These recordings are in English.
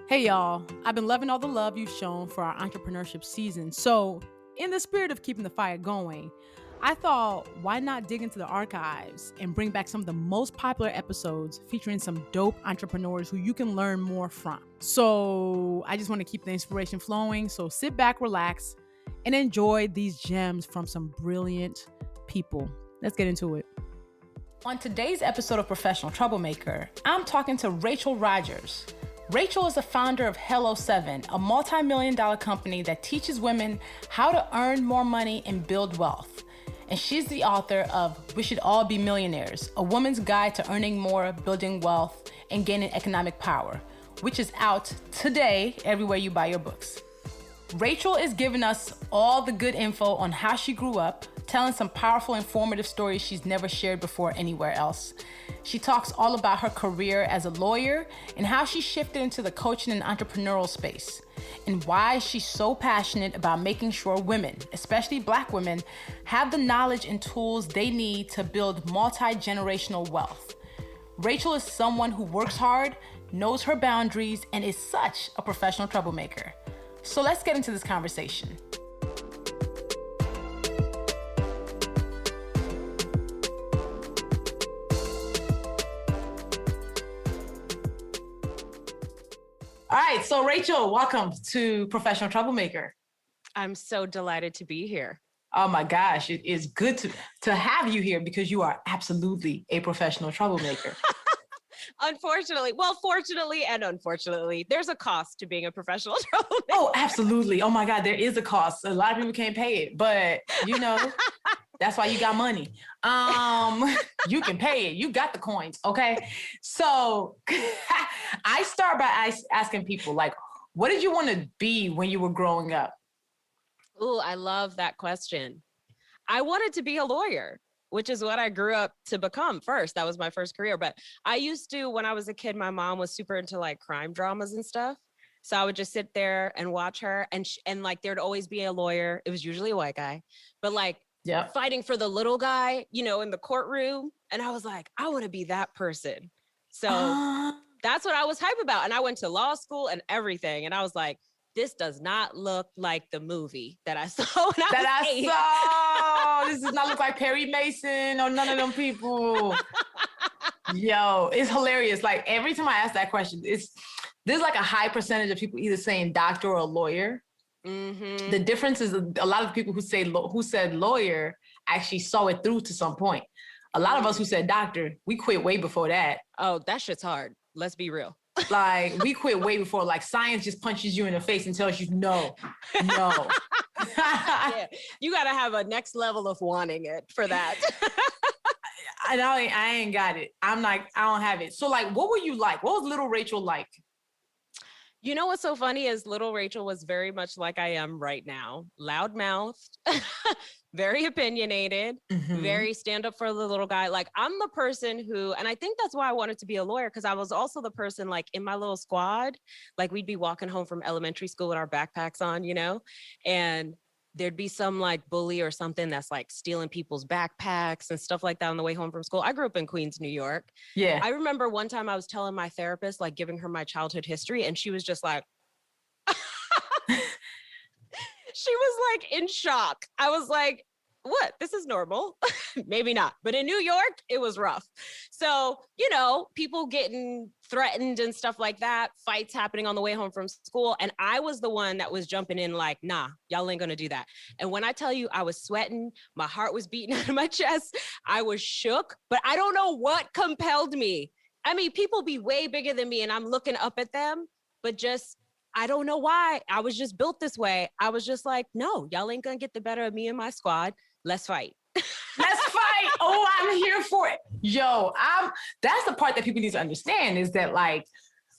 Hey y'all, I've been loving all the love you've shown for our entrepreneurship season. So, in the spirit of keeping the fire going, I thought, why not dig into the archives and bring back some of the most popular episodes featuring some dope entrepreneurs who you can learn more from? So, I just want to keep the inspiration flowing. So, sit back, relax, and enjoy these gems from some brilliant people. Let's get into it. On today's episode of Professional Troublemaker, I'm talking to Rachel Rodgers. Rachel is the founder of Hello7, a multi-million-dollar company that teaches women how to earn more money and build wealth. And she's the author of We Should All Be Millionaires, a woman's guide to earning more, building wealth, and gaining economic power, which is out today everywhere you buy your books. Rachel is giving us all the good info on how she grew up, telling some powerful, informative stories she's never shared before anywhere else. She talks all about her career as a lawyer and how she shifted into the coaching and entrepreneurial space, and why she's so passionate about making sure women, especially Black women, have the knowledge and tools they need to build multi-generational wealth. Rachel is someone who works hard, knows her boundaries, and is such a professional troublemaker. So let's get into this conversation. All right, so Rachel, welcome to Professional Troublemaker. I'm so delighted to be here. Oh my gosh, it is good to have you here because you are absolutely a professional troublemaker. Fortunately and unfortunately, there's a cost to being a professional troublemaker. Oh, absolutely. Oh my God, there is a cost. A lot of people can't pay it, but you know, that's why you got money. You can pay it. You got the coins, okay? So I start by asking people, like, what did you want to be when you were growing up? Ooh, I love that question. I wanted to be a lawyer, which is what I grew up to become first. That was my first career. But I used to, when I was a kid, my mom was super into like crime dramas and stuff. So I would just sit there and watch her, and like there'd always be a lawyer. It was usually a white guy, but like fighting for the little guy, you know, in the courtroom. And I was like, I want to be that person. So that's what I was hype about. And I went to law school and everything. And I was like, this does not look like the movie that I saw when I was 8. This does not look like Perry Mason or none of them people. Yo, it's hilarious. Like every time I ask that question, there's like a high percentage of people either saying doctor or lawyer. Mm-hmm. The difference is a lot of people who said lawyer actually saw it through to some point. A lot of us who said doctor, we quit way before that. Oh, that shit's hard. Let's be real. Like we quit way before, like science just punches you in the face and tells you no. Yeah. You got to have a next level of wanting it for that. I ain't got it. I'm like, I don't have it. So like, what were you like? What was little Rachel like? You know what's so funny is little Rachel was very much like I am right now. Loudmouthed, very opinionated, very stand up for the little guy. Like I'm the person who, and I think that's why I wanted to be a lawyer, because I was also the person like in my little squad, like we'd be walking home from elementary school with our backpacks on, you know, and there'd be some like bully or something that's like stealing people's backpacks and stuff like that on the way home from school. I grew up in Queens, New York. Yeah. I remember one time I was telling my therapist, like giving her my childhood history, and she was just like, she was like in shock. I was like, what? This is normal. Maybe not. But in New York, it was rough. So, you know, people getting threatened and stuff like that, fights happening on the way home from school. And I was the one that was jumping in like, nah, y'all ain't gonna do that. And when I tell you I was sweating, my heart was beating out of my chest, I was shook, but I don't know what compelled me. I mean, people be way bigger than me and I'm looking up at them, but just, I don't know why. I was just built this way. I was just like, no, y'all ain't gonna get the better of me and my squad. Let's fight. Let's fight. Oh, I'm here for it. Yo, that's the part that people need to understand is that like,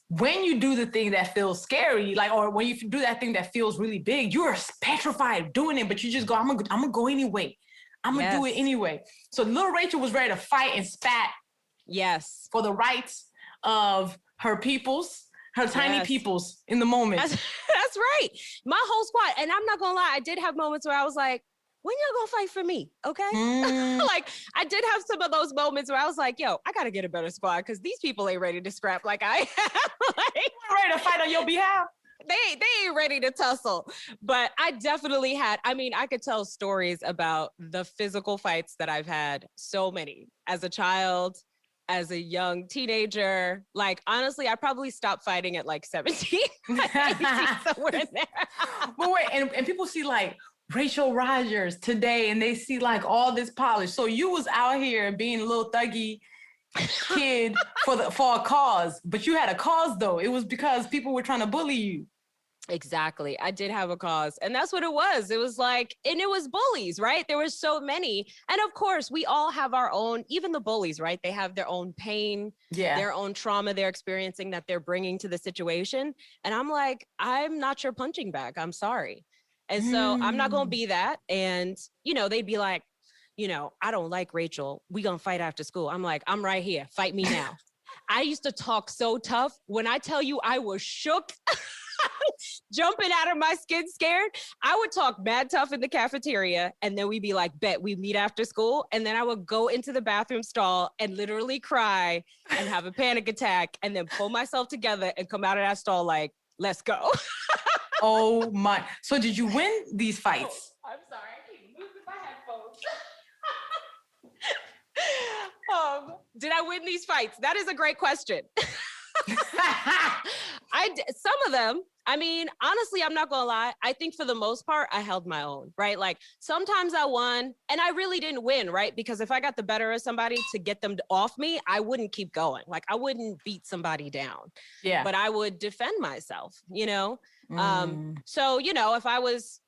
when you do the thing that feels scary, like, or when you do that thing that feels really big, you're petrified doing it, but you just go, I'm gonna go anyway. I'm gonna do it anyway. So little Rachel was ready to fight and spat. Yes. For the rights of her peoples, her tiny peoples in the moment. That's right. My whole squad. And I'm not gonna lie, I did have moments where I was like, when y'all gonna fight for me? Okay. Like I did have some of those moments where I was like, yo, I gotta get a better squad because these people ain't ready to scrap like I am. Like, ready to fight on your behalf. They ain't ready to tussle. But I definitely had, I mean, I could tell stories about the physical fights that I've had, so many, as a child, as a young teenager. Like, honestly, I probably stopped fighting at like 17, 18, somewhere in there. But wait, and people see like Rachel Rodgers today, and they see like all this polish. So you was out here being a little thuggy kid for a cause, but you had a cause though. It was because people were trying to bully you. Exactly. I did have a cause. And that's what it was. It was like, and it was bullies, right? There were so many. And of course, we all have our own, even the bullies, right? They have their own pain, their own trauma they're experiencing that they're bringing to the situation. And I'm like, I'm not your punching bag. I'm sorry. And so I'm not going to be that. And, you know, they'd be like, you know, I don't like Rachel. We going to fight after school. I'm like, I'm right here. Fight me now. I used to talk so tough. When I tell you I was shook, jumping out of my skin scared, I would talk mad tough in the cafeteria. And then we'd be like, bet we meet after school. And then I would go into the bathroom stall and literally cry and have a panic attack and then pull myself together and come out of that stall like, let's go. Oh my. So did you win these fights? Oh, I'm sorry. I keep losing my headphones. Did I win these fights? That is a great question. Some of them, I mean, honestly, I'm not gonna lie. I think for the most part, I held my own, right? Like sometimes I won and I really didn't win, right? Because if I got the better of somebody to get them off me, I wouldn't keep going. Like I wouldn't beat somebody down. Yeah. But I would defend myself, you know? So, you know, if I was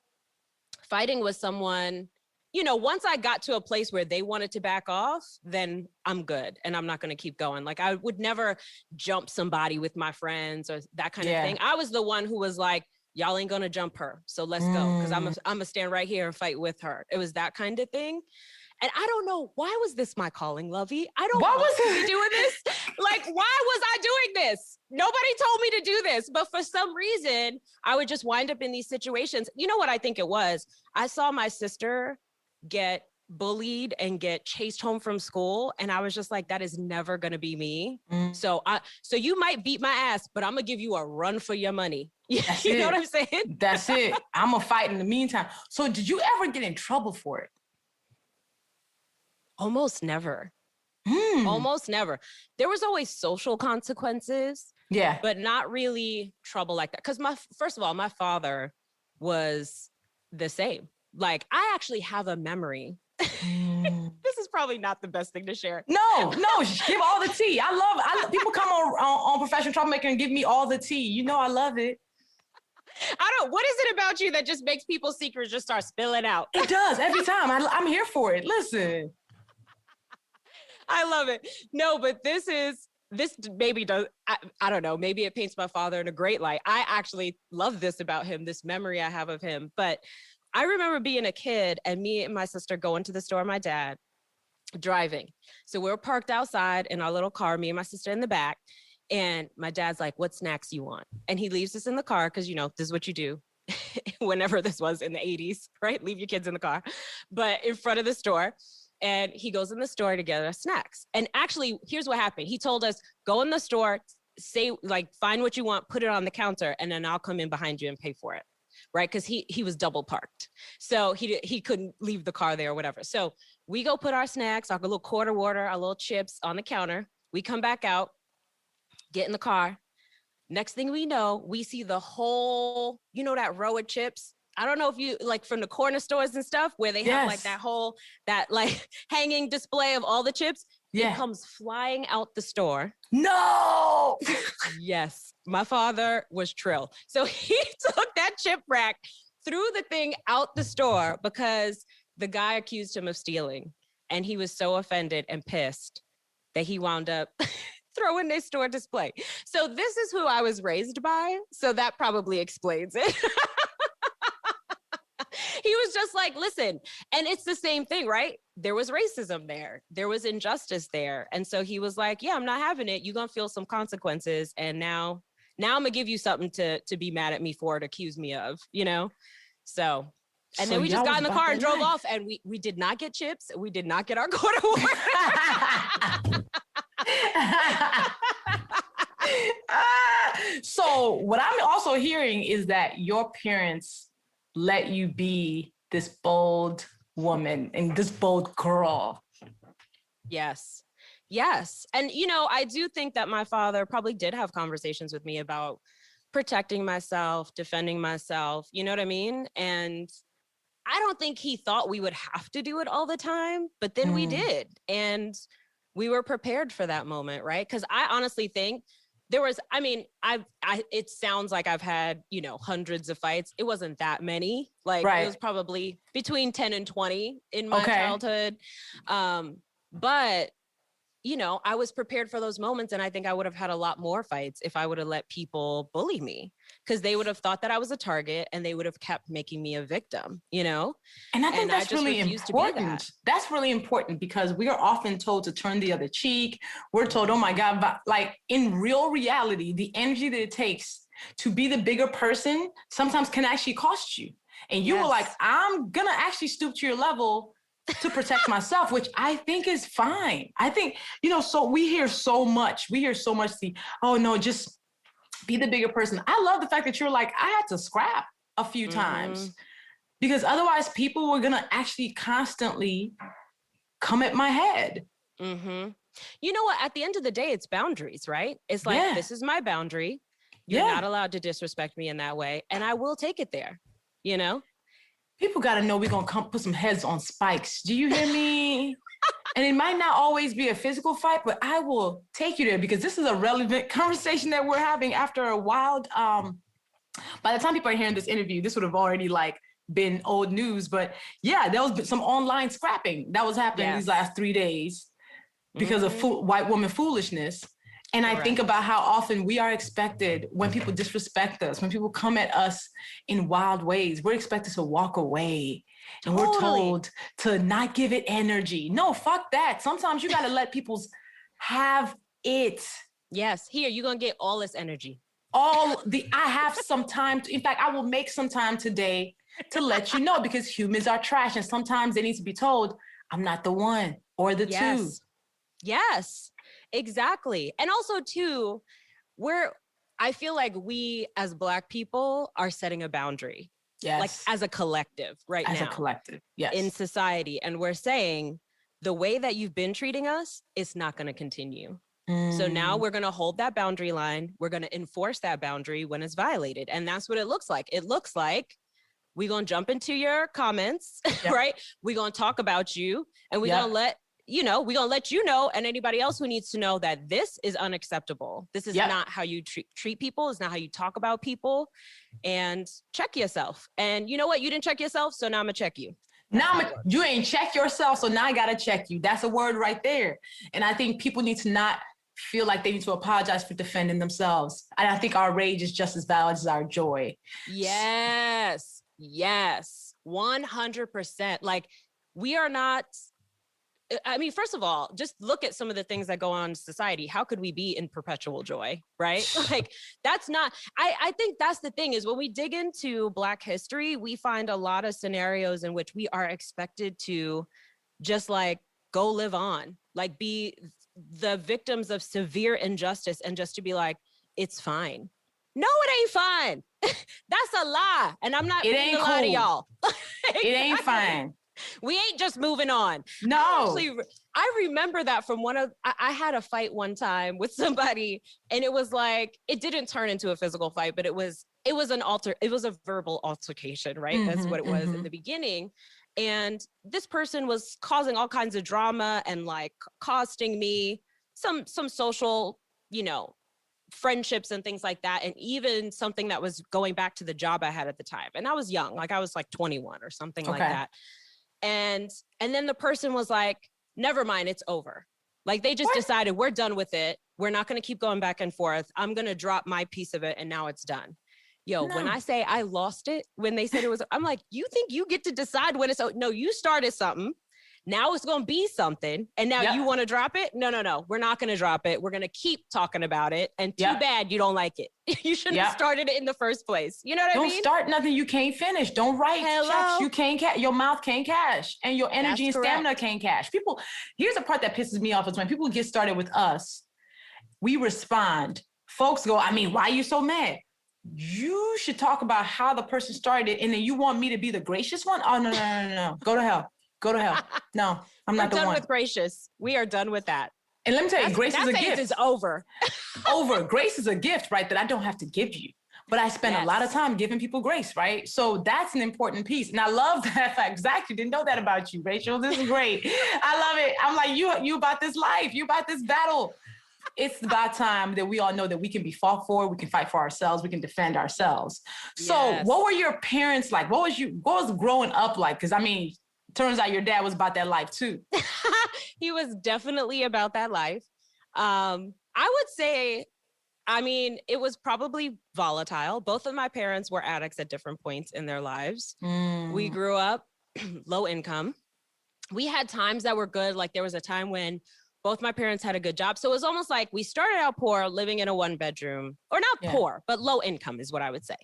fighting with someone, you know, once I got to a place where they wanted to back off, then I'm good and I'm not going to keep going. Like I would never jump somebody with my friends or that kind of thing. I was the one who was like, y'all ain't going to jump her. So let's go. Cause I'm going to stand right here and fight with her. It was that kind of thing. And I don't know, why was this my calling, Luvvie? I don't want to be doing this. Like, why was I doing this? Nobody told me to do this. But for some reason, I would just wind up in these situations. You know what I think it was? I saw my sister get bullied and get chased home from school. And I was just like, that is never going to be me. So you might beat my ass, but I'm going to give you a run for your money. You know what I'm saying? That's it. I'm going to fight in the meantime. So did you ever get in trouble for it? Almost never. Almost never. There was always social consequences. Yeah. But not really trouble like that. Because first of all, my father was the same. Like, I actually have a memory. This is probably not the best thing to share. No, give all the tea. I love people come on Professional Troublemaker and give me all the tea. You know, I love it. What is it about you that just makes people's secrets just start spilling out? It does every time. I'm here for it. Listen. I love it. No, but this maybe does, I don't know, maybe it paints my father in a great light. I actually love this about him, this memory I have of him. But I remember being a kid and me and my sister going to the store, my dad driving. So we're parked outside in our little car, me and my sister in the back. And my dad's like, what snacks you want? And he leaves us in the car because, you know, this is what you do whenever this was in the 80s, right? Leave your kids in the car, but in front of the store. And he goes in the store to get us snacks. And actually, here's what happened. He told us, go in the store, say, like, find what you want, put it on the counter, and then I'll come in behind you and pay for it. Right? Because he was double parked. So he couldn't leave the car there or whatever. So we go put our snacks, our little quarter water, our little chips on the counter. We come back out, get in the car. Next thing we know, we see the whole, you know, that row of chips. I don't know if you like from the corner stores and stuff where they have like that like hanging display of all the chips. It comes flying out the store. No! Yes, my father was Trill. So he took that chip rack, threw the thing out the store because the guy accused him of stealing. And he was so offended and pissed that he wound up throwing their store display. So this is who I was raised by. So that probably explains it. He was just like, listen, and it's the same thing, right? There was racism there. There was injustice there. And so he was like, yeah, I'm not having it. You're going to feel some consequences. And now I'm going to give you something to be mad at me for, to accuse me of, you know? So And So then we just y'all got was in the about car and that drove life. off, and we did not get chips. We did not get our quarter award. So what I'm also hearing is that your parents let you be this bold woman and this bold girl. Yes. Yes. And, you know, I do think that my father probably did have conversations with me about protecting myself, defending myself. You know what I mean? And I don't think he thought we would have to do it all the time, but then we did. And we were prepared for that moment, right? Because I honestly think there was, I mean, it sounds like I've had, you know, hundreds of fights. It wasn't that many. Like it was probably between 10 and 20 in my childhood. But you know, I was prepared for those moments. And I think I would have had a lot more fights if I would have let people bully me, because they would have thought that I was a target and they would have kept making me a victim, you know? And I think that's really important. That's really important because we are often told to turn the other cheek. We're told, oh my God, but like in real reality, the energy that it takes to be the bigger person sometimes can actually cost you. And you were like, I'm gonna actually stoop to your level to protect myself, which I think is fine. I think, you know, so we hear so much oh no, just be the bigger person. I love the fact that you're like, I had to scrap a few times because otherwise people were gonna actually constantly come at my head. You know what? At the end of the day, it's boundaries, right? It's like, this is my boundary. You're not allowed to disrespect me in that way. And I will take it there, you know? People got to know we're going to come put some heads on spikes. Do you hear me? And it might not always be a physical fight, but I will take you there because this is a relevant conversation that we're having after a wild, by the time people are hearing this interview, this would have already like been old news. But yeah, there was some online scrapping that was happening these last 3 days because of white woman foolishness. And I think about how often we are expected when people disrespect us, when people come at us in wild ways, we're expected to walk away and we're told to not give it energy. No, fuck that. Sometimes you got to let people have it. Yes. Here, you're going to get all this energy. I have some time. In fact, I will make some time today to let you know because humans are trash. And sometimes they need to be told, I'm not the one or the two. Yes, exactly. And also too, I feel like we as Black people are setting a boundary. Yes. Like as a collective now. As a collective, yes. In society. And we're saying the way that you've been treating us, it's not going to continue. So now we're going to hold that boundary line. We're going to enforce that boundary when it's violated. And that's what it looks like. It looks like we're going to jump into your comments, right? We're going to talk about you and we're going to let we're going to let you know and anybody else who needs to know that this is unacceptable. This is not how you treat people. It's not how you talk about people. And check yourself. And you know what? You didn't check yourself, so now I'm going to check you. You ain't check yourself, so now I got to check you. That's a word right there. And I think people need to not feel like they need to apologize for defending themselves. And I think our rage is just as valid as our joy. Yes. 100%. Like, we are not... I mean, first of all, just look at some of the things that go on in society. How could we be in perpetual joy, right? Like, that's not, I think that's the thing is when we dig into Black history, we find a lot of scenarios in which we are expected to just like go live on, like be the victims of severe injustice and just to be like, it's fine. No, it ain't fine. That's a lie. And I'm not being a lie to y'all. It ain't fine. We ain't just moving on. No. I remember that from I had a fight one time with somebody and it was like, it didn't turn into a physical fight, but it was a verbal altercation, right? That's what it was in the beginning. And this person was causing all kinds of drama and like costing me some social, friendships and things like that. And even something that was going back to the job I had at the time. And I was young, like I was like 21 or something like that. And then the person was like, never mind, it's over. Like they just decided we're done with it. We're not going to keep going back and forth. I'm going to drop my piece of it and now it's done. When I say I lost it, when they said it was, I'm like, you think you get to decide when it's, no, you started something Now it's going to be something. And now you want to drop it? No. We're not going to drop it. We're going to keep talking about it. And too bad you don't like it. You shouldn't have started it in the first place. You know what I mean? Don't start nothing you can't finish. Don't write checks you can't your mouth can't cash, and your energy and stamina can't cash. People, here's the part that pisses me off is when people get started with us, we respond. Folks go, I mean, why are you so mad? You should talk about how the person started, and then you want me to be the gracious one? Oh, no. Go to hell. Go to hell. No, I'm not the one. We're done with gracious. We are done with that. And let me tell you, grace is a gift. That phase is over. Grace is a gift, right? That I don't have to give you. But I spend a lot of time giving people grace, right? So that's an important piece. And I love that fact. Exactly. Didn't know that about you, Rachel. This is great. I love it. I'm like, you about this life. You about this battle. It's about time that we all know that we can be fought for. We can fight for ourselves. We can defend ourselves. So what were your parents like? What was growing up like? Because I mean, turns out your dad was about that life too. He was definitely about that life. I would say, I mean, it was probably volatile. Both of my parents were addicts at different points in their lives. We grew up low income. We had times that were good. Like there was a time when both my parents had a good job. So it was almost like we started out poor, living in a 1-bedroom, or not poor, but low income is what I would say.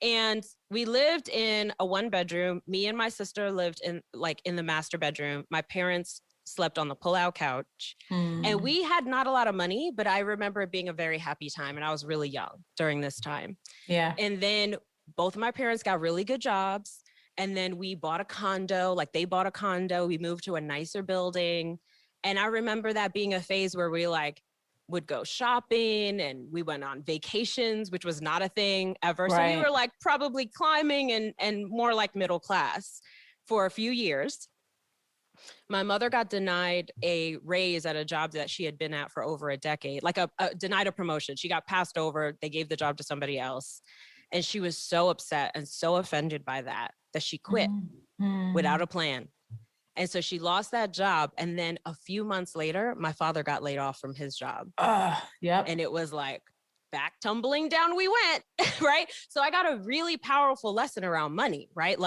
And we lived in a 1-bedroom. Me and my sister lived in the master bedroom. My parents slept on the pull-out couch. And we had not a lot of money, but I remember it being a very happy time. And I was really young during this time. Yeah. And then both of my parents got really good jobs. And then we bought a condo, like they bought a condo. We moved to a nicer building. And I remember that being a phase where we would go shopping and we went on vacations, which was not a thing ever. Right. So we were probably climbing and more like middle class for a few years. My mother got denied a raise at a job that she had been at for over a decade, denied a promotion. She got passed over. They gave the job to somebody else. And she was so upset and so offended by that she quit without a plan. And so she lost that job. And then a few months later, my father got laid off from his job. And it was back tumbling down we went, right? So I got a really powerful lesson around money, right?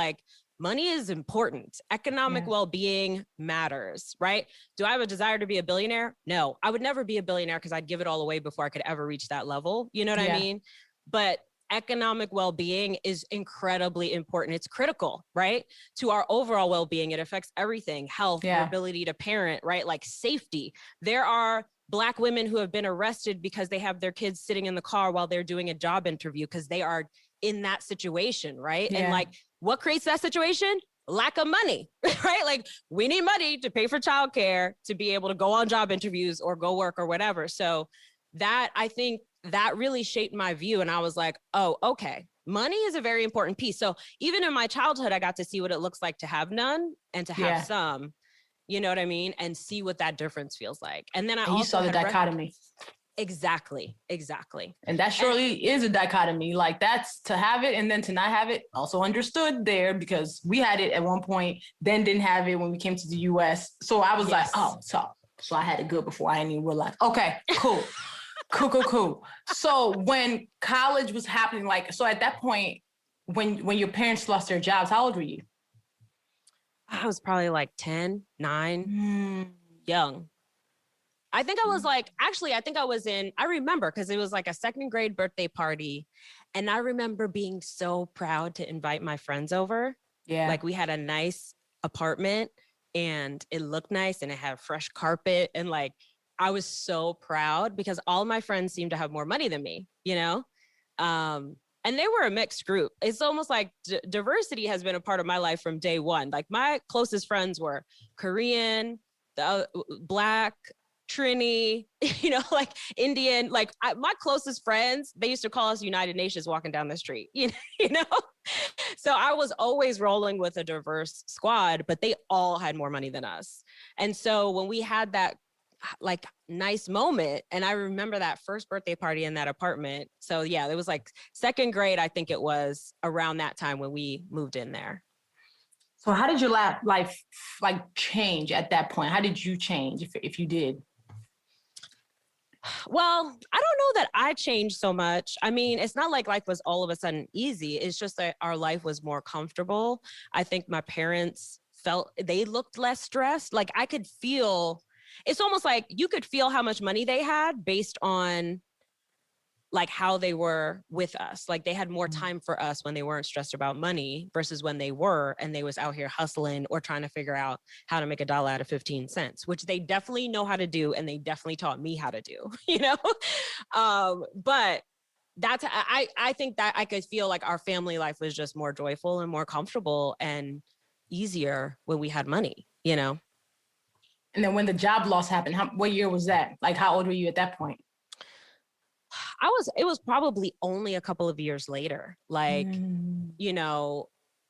Money is important. Economic well-being matters, right? Do I have a desire to be a billionaire? No, I would never be a billionaire because I'd give it all away before I could ever reach that level. You know what I mean? But economic well-being is incredibly important. It's critical, right? To our overall well-being. It affects everything, health, your ability to parent, right? Safety. There are Black women who have been arrested because they have their kids sitting in the car while they're doing a job interview because they are in that situation, right? And what creates that situation? Lack of money, right? We need money to pay for childcare to be able to go on job interviews or go work or whatever. So that, I think, that really shaped my view. And I was like, oh, okay. Money is a very important piece. So even in my childhood, I got to see what it looks like to have none and to have some, you know what I mean? And see what that difference feels like. And then you saw the dichotomy. Exactly. And that surely is a dichotomy. That's to have it and then to not have it. Also understood there because we had it at one point, then didn't have it when we came to the US. So I was so I had it good before I didn't even realize. Okay, cool. Cool. So when college was happening, so at that point, when your parents lost their jobs, how old were you? I was probably 10, 9, young. I think I was I remember because it was a second grade birthday party. And I remember being so proud to invite my friends over. Yeah. We had a nice apartment and it looked nice and it had fresh carpet and I was so proud because all my friends seemed to have more money than me, you know? And they were a mixed group. It's almost diversity has been a part of my life from day one. My closest friends were Korean, Black, Trini, Indian, my closest friends, they used to call us United Nations walking down the street, you know? So I was always rolling with a diverse squad, but they all had more money than us. And so when we had that nice moment. And I remember that first birthday party in that apartment. So yeah, it was second grade. I think it was around that time when we moved in there. So how did your life change at that point? How did you change if you did? Well, I don't know that I changed so much. I mean, it's not like life was all of a sudden easy. It's just that our life was more comfortable. I think my parents they looked less stressed. Like I could feel, it's almost like you could feel how much money they had based on like how they were with us. Like they had more time for us when they weren't stressed about money versus when they were, and they was out here hustling or trying to figure out how to make $1 out of 15 cents, which they definitely know how to do. And they definitely taught me how to do, but that's, I think that I could feel like our family life was just more joyful and more comfortable and easier when we had money, And then when the job loss happened, what year was that? Like, how old were you at that point? It was probably only a couple of years later. Like,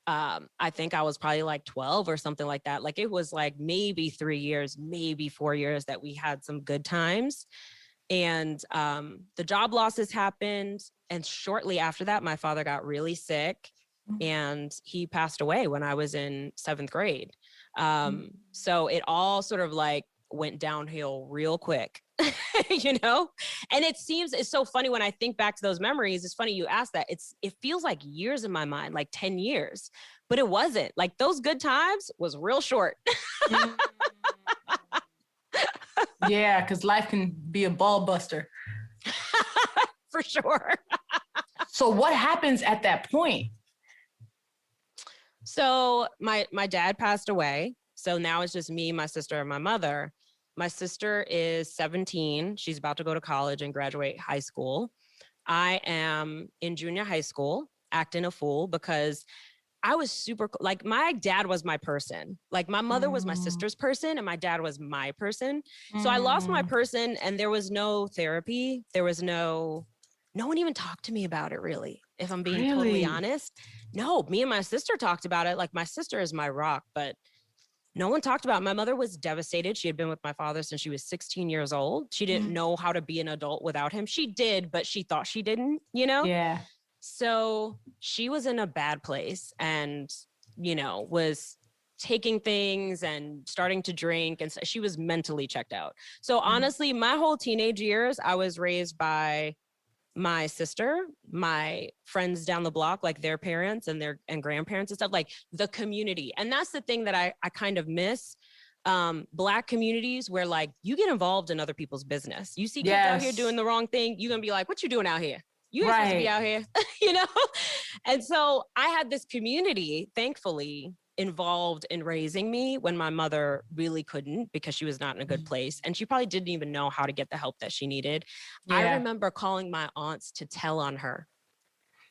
I think I was probably like 12 or something like that. Like it was like maybe 3 years, maybe 4 years that we had some good times. And the job losses happened. And shortly after that, my father got really sick and he passed away when I was in 7th grade. So it all sort of like went downhill real quick. And it's so funny when I think back to those memories. It's funny you asked that. It feels like years in my mind, like 10 years, but it wasn't. Like those good times was real short. Yeah, because life can be a ball buster. For sure. So what happens at that point? So my dad passed away. So now it's just me, my sister, and my mother. My sister is 17. She's about to go to college and graduate high school. I am in junior high school, acting a fool because I was like my dad was my person. Like my mother was my sister's person and my dad was my person. So I lost my person and there was no therapy. There was no one even talked to me about it really. If I'm being totally honest, no, me and my sister talked about it. Like my sister is my rock, but no one talked about it. My mother was devastated. She had been with my father since she was 16 years old. She didn't know how to be an adult without him. She did, but she thought she didn't, Yeah. So she was in a bad place and, was taking things and starting to drink. And so she was mentally checked out. So honestly, my whole teenage years, I was raised by my sister, my friends down the block, like their parents and grandparents and stuff, like the community. And that's the thing that I kind of miss. Black communities where like you get involved in other people's business. You see kids out here doing the wrrong thing. You're going to be like, what you doing out here? You ain't supposed to be out here, And so I had this community, thankfully, involved in raising me when my mother really couldn't because she was not in a good place. And she probably didn't even know how to get the help that she needed. Yeah. I remember calling my aunts to tell on her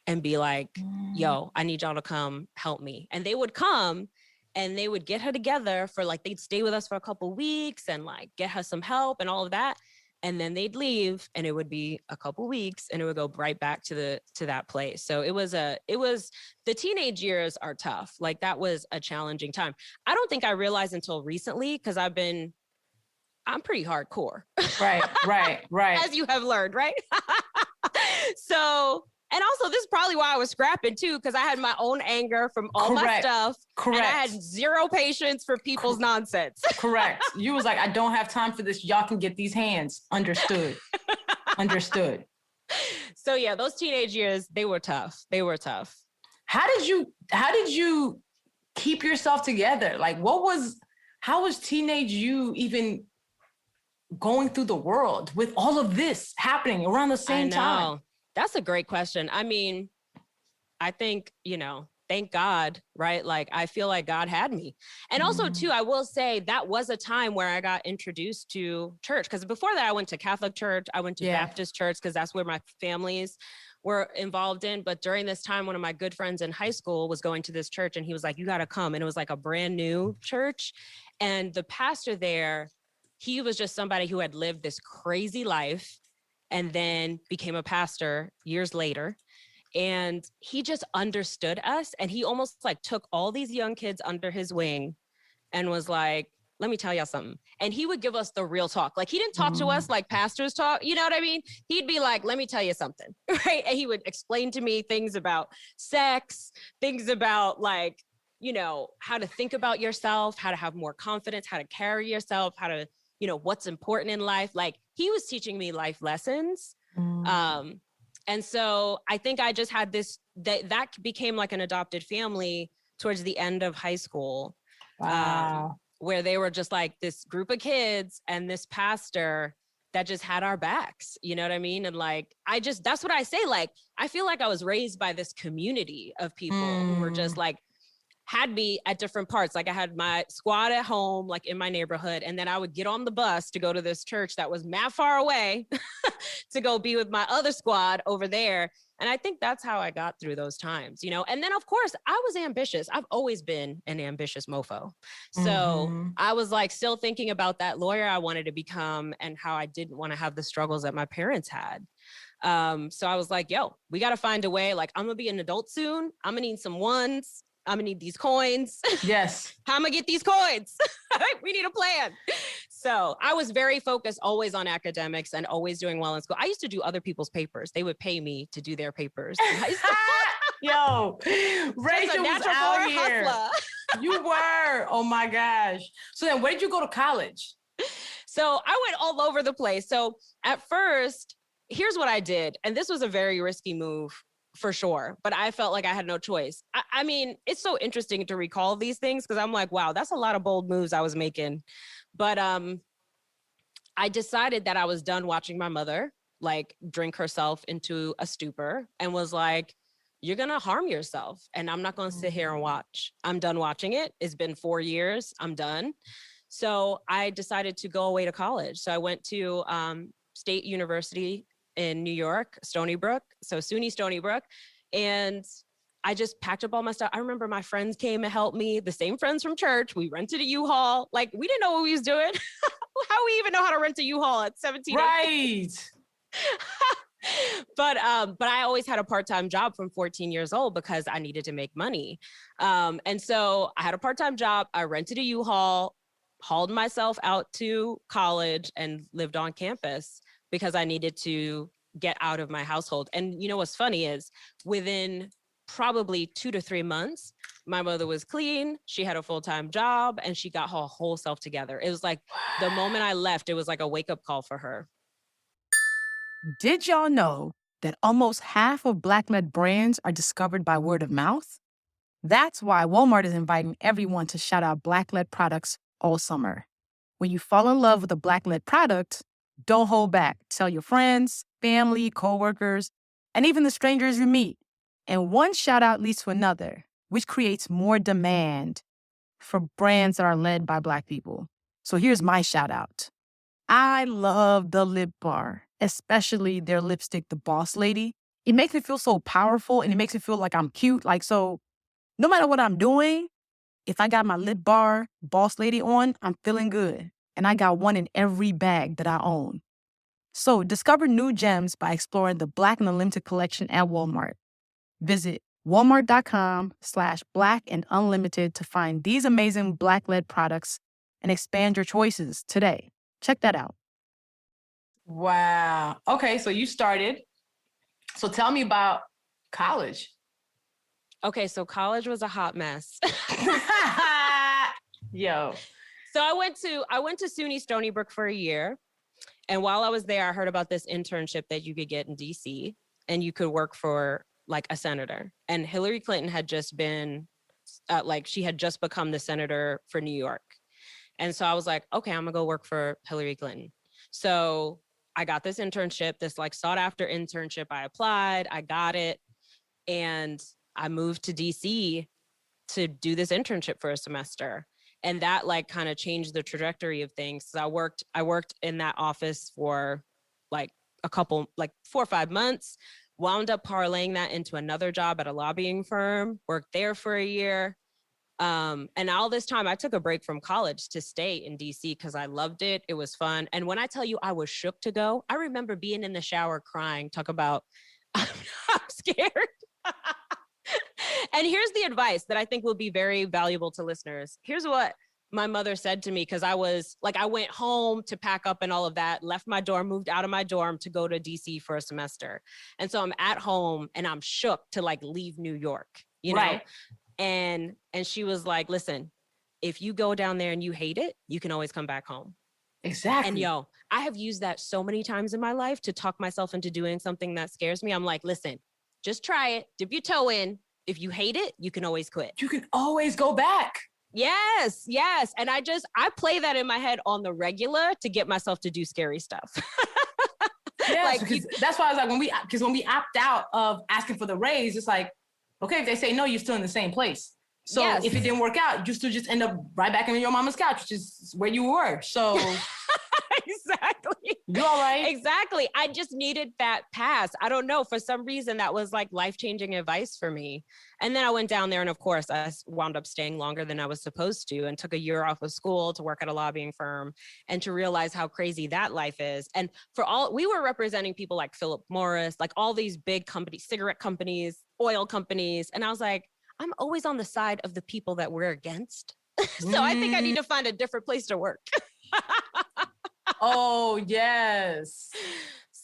and be like, yo, I need y'all to come help me. And they would come and they would get her together for like, they'd stay with us for a couple of weeks and like get her some help and all of that. And then they'd leave and it would be a couple weeks and it would go right back to that place. So it was the teenage years are tough. Like that was a challenging time. I don't think I realized until recently because I'm pretty hardcore. Right. As you have learned, right? So, and also this is probably why I was scrapping too, because I had my own anger from all my stuff. Correct. And I had zero patience for people's nonsense. Correct. You was like, I don't have time for this. Y'all can get these hands. Understood. So yeah, those teenage years, they were tough. How did you keep yourself together? Like how was teenage you even going through the world with all of this happening around the same time? That's a great question. I mean, I think, thank God, right? Like, I feel like God had me. And also too, I will say that was a time where I got introduced to church. Because before that, I went to Catholic church. I went to Baptist church because that's where my families were involved in. But during this time, one of my good friends in high school was going to this church and he was like, you got to come. And it was like a brand new church. And the pastor there, he was just somebody who had lived this crazy life and then became a pastor years later. And he just understood us. And he almost like took all these young kids under his wing and was like, let me tell y'all something. And he would give us the real talk. Like he didn't talk to us like pastors talk. You know what I mean? He'd be like, let me tell you something. Right. And he would explain to me things about sex, things about like, how to think about yourself, how to have more confidence, how to carry yourself, how to, what's important in life. Like he was teaching me life lessons. And so I think I just had that became like an adopted family towards the end of high school. Wow. Where they were just like this group of kids and this pastor that just had our backs. You know what I mean? And like, that's what I say. Like, I feel like I was raised by this community of people who were just like, had me at different parts. Like I had my squad at home, like in my neighborhood. And then I would get on the bus to go to this church that was mad far away to go be with my other squad over there. And I think that's how I got through those times, you know? And then of course I was ambitious. I've always been an ambitious mofo. So I was like still thinking about that lawyer I wanted to become and how I didn't want to have the struggles that my parents had. So I was like, yo, we got to find a way. Like I'm gonna be an adult soon. I'm gonna need some ones. I'm gonna need these coins. Yes. How am I gonna get these coins? We need a plan. So I was very focused always on academics and always doing well in school. I used to do other people's papers. They would pay me to do their papers. Yo, Rachel was out here. You were. Oh my gosh. So then where did you go to college? So I went all over the place. So at first, here's what I did. And this was a very risky move for sure. But I felt like I had no choice. I mean, it's so interesting to recall these things because I'm like, wow, that's a lot of bold moves I was making. But I decided that I was done watching my mother like drink herself into a stupor and was like, you're going to harm yourself. And I'm not going to sit here and watch. I'm done watching it. It's been 4 years. I'm done. So I decided to go away to college. So I went to State University in New York, Stony Brook. So SUNY Stony Brook. And I just packed up all my stuff. I remember my friends came and helped me, the same friends from church. We rented a U-Haul. Like we didn't know what we was doing. How we even know how to rent a U-Haul at 17? Right. But I always had a part-time job from 14 years old because I needed to make money. And so I had a part-time job. I rented a U-Haul, hauled myself out to college and lived on campus because I needed to get out of my household. And you know, what's funny is within probably 2 to 3 months, my mother was clean. She had a full-time job and she got her whole self together. It was like the moment I left, it was like a wake-up call for her. Did y'all know that almost half of Black-led brands are discovered by word of mouth? That's why Walmart is inviting everyone to shout out Black-led products all summer. When you fall in love with a Black-led product, don't hold back. Tell your friends, family, coworkers, and even the strangers you meet. And one shout out leads to another, which creates more demand for brands that are led by Black people. So here's my shout out. I love the lip bar, especially their lipstick, the Boss Lady. It makes me feel so powerful and it makes me feel like I'm cute. Like, so no matter what I'm doing, if I got my lip bar, Boss Lady on, I'm feeling good. And I got one in every bag that I own. So discover new gems by exploring the Black and Unlimited collection at Walmart. Visit walmart.com/Black and Unlimited to find these amazing Black-led products and expand your choices today. Check that out. Wow. Okay, so you started. So tell me about college. Okay, so college was a hot mess. Yo. So I went to SUNY Stony Brook for a year. And while I was there, I heard about this internship that you could get in DC and you could work for like a senator. And Hillary Clinton had just been she had just become the senator for New York. And so I was like, okay, I'm gonna go work for Hillary Clinton. So I got this internship, this like sought after internship. I applied, I got it. And I moved to DC to do this internship for a semester. And that like kind of changed the trajectory of things. So I worked in that office for like a couple, like 4 or 5 months, wound up parlaying that into another job at a lobbying firm, worked there for a year. And all this time I took a break from college to stay in DC because I loved it. It was fun. And when I tell you I was shook to go, I remember being in the shower crying, talk about, I'm scared. And here's the advice that I think will be very valuable to listeners. Here's what my mother said to me, because I went home to pack up and all of that, left my dorm, moved out of my dorm to go to DC for a semester. And so I'm at home and I'm shook to like leave New York, you know? And she was like, listen, if you go down there and you hate it, you can always come back home. Exactly. And I have used that so many times in my life to talk myself into doing something that scares me. I'm like, listen, just try it, dip your toe in. If you hate it, you can always quit. You can always go back. Yes, yes. And I play that in my head on the regular to get myself to do scary stuff. Yes, because that's why I was like, when we opt out of asking for the raise, it's like, okay, if they say no, you're still in the same place. So Yes. if it didn't work out, you still just end up right back on your mama's couch, which is where you were. So exactly. You all right? Exactly. I just needed that pass. I don't know. For some reason, that was like life-changing advice for me. And then I went down there, and of course, I wound up staying longer than I was supposed to, and took a year off of school to work at a lobbying firm, and to realize how crazy that life is. And we were representing people like Philip Morris, like all these big companies, cigarette companies, oil companies. And I was like, I'm always on the side of the people that we're against. So I think I need to find a different place to work. Oh, yes.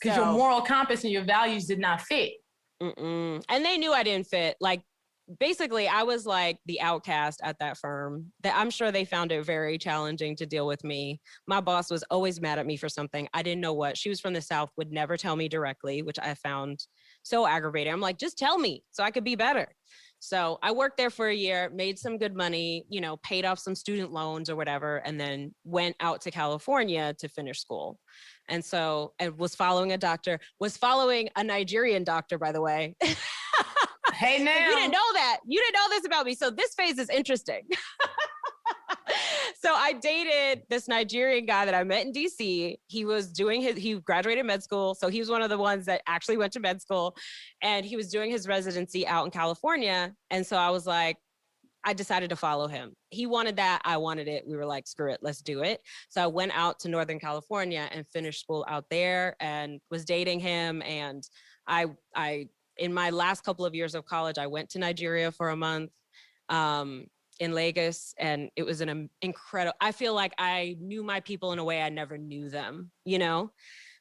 Because your moral compass and your values did not fit. And they knew I didn't fit. Like, basically, I was like the outcast at that firm. That I'm sure they found it very challenging to deal with me. My boss was always mad at me for something. I didn't know what. She was from the South, would never tell me directly, which I found so aggravating. I'm like, just tell me so I could be better. So I worked there for a year, made some good money, you know, paid off some student loans or whatever, and then went out to California to finish school. And so I was following a Nigerian doctor, by the way. Hey, now. You didn't know that. You didn't know this about me. So this phase is interesting. So I dated this Nigerian guy that I met in DC. He graduated med school. So he was one of the ones that actually went to med school, and he was doing his residency out in California. And so I was like, I decided to follow him. He wanted that. I wanted it. We were like, screw it, let's do it. So I went out to Northern California and finished school out there, and was dating him. And I in my last couple of years of college, I went to Nigeria for a month. In Lagos, and it was an incredible, I feel like I knew my people in a way I never knew them, you know,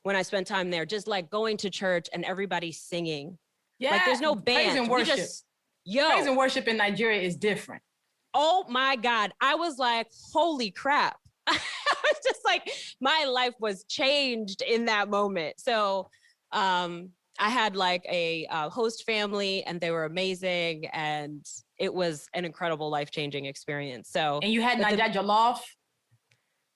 when I spent time there, just like going to church and everybody singing. Yeah. Like there's no band. Praise and worship. Praise and worship in Nigeria is different. Oh my God. I was like, holy crap. I was just like, my life was changed in that moment. So, I had like a host family, and they were amazing, and it was an incredible life-changing experience. So, and you had Nigeria jollof?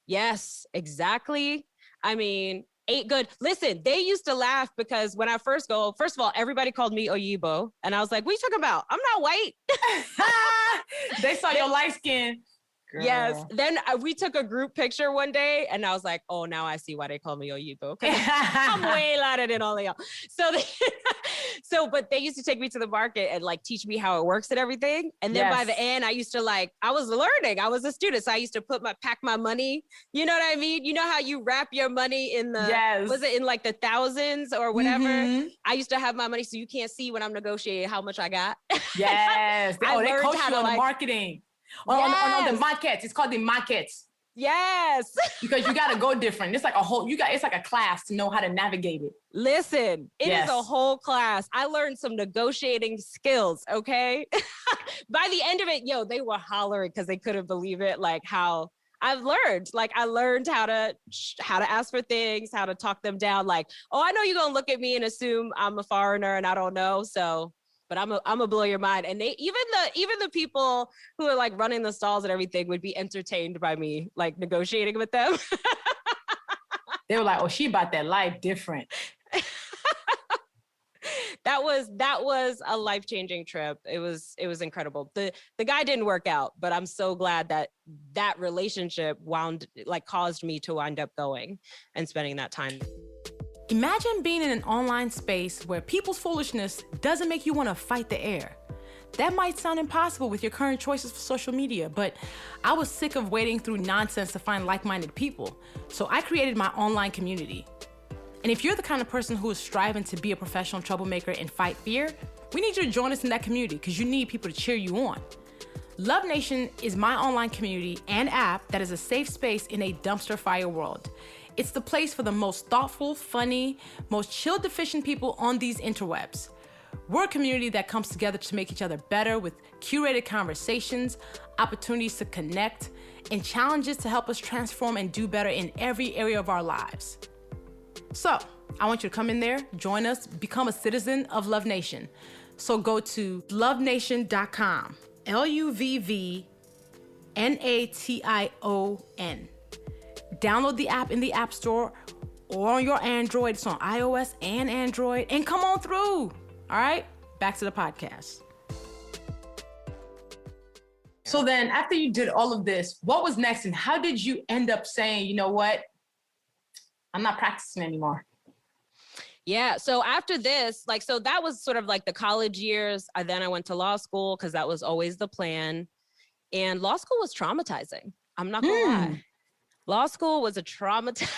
Yes, exactly. I mean, ate good. Listen, they used to laugh because when I first of all, everybody called me Oyibo, and I was like, "What are you talking about? I'm not white." They saw your light skin. Girl. Yes. Then we took a group picture one day, and I was like, oh, now I see why they call me Oyibo. I'm way louder than all of y'all. But they used to take me to the market and like teach me how it works and everything. And then by the end, I used to I was learning. I was a student. So I used to pack my money. You know what I mean? You know how you wrap your money in was it in like the thousands or whatever? Mm-hmm. I used to have my money so you can't see when I'm negotiating how much I got. Yes. They coach you on marketing. On the markets. It's called the markets. Yes. Because you got to go different. It's like it's like a class to know how to navigate it. Listen, it is a whole class. I learned some negotiating skills, okay? By the end of it, they were hollering because they couldn't believe it. Like how I've learned, I learned how to ask for things, how to talk them down. Like, oh, I know you're going to look at me and assume I'm a foreigner and I don't know. So, but I'm gonna blow your mind. And they even the people who are like running the stalls and everything would be entertained by me like negotiating with them. They were like, "Oh, she about that life different." That was a life-changing trip. It was incredible. The guy didn't work out, but I'm so glad that relationship caused me to wind up going and spending that time. Imagine being in an online space where people's foolishness doesn't make you want to fight the air. That might sound impossible with your current choices for social media, but I was sick of wading through nonsense to find like-minded people, so I created my online community. And if you're the kind of person who is striving to be a professional troublemaker and fight fear, we need you to join us in that community because you need people to cheer you on. Love Nation is my online community and app that is a safe space in a dumpster fire world. It's the place for the most thoughtful, funny, most chill-deficient people on these interwebs. We're a community that comes together to make each other better with curated conversations, opportunities to connect, and challenges to help us transform and do better in every area of our lives. So, I want you to come in there, join us, become a citizen of Love Nation. So go to lovenation.com, LUVVNATION.com, Nation. Download the app in the App Store or on your Android. It's on iOS and Android. And come on through. All right, back to the podcast. So then after you did all of this, what was next? And how did you end up saying, you know what? I'm not practicing anymore. Yeah. So after this, so that was sort of like the college years. Then I went to law school because that was always the plan. And law school was traumatizing. I'm not gonna lie. Law school was a traumatizing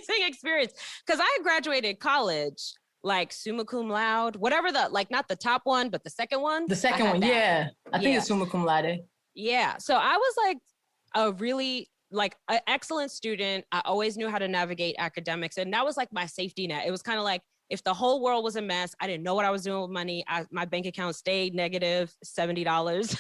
experience because I had graduated college, like summa cum laude, whatever not the top one, but the second one. The second one, yeah. I think it's summa cum laude. Yeah. So I was like a really an excellent student. I always knew how to navigate academics. And that was like my safety net. It was kind of like, if the whole world was a mess, I didn't know what I was doing with money. My bank account stayed negative $70,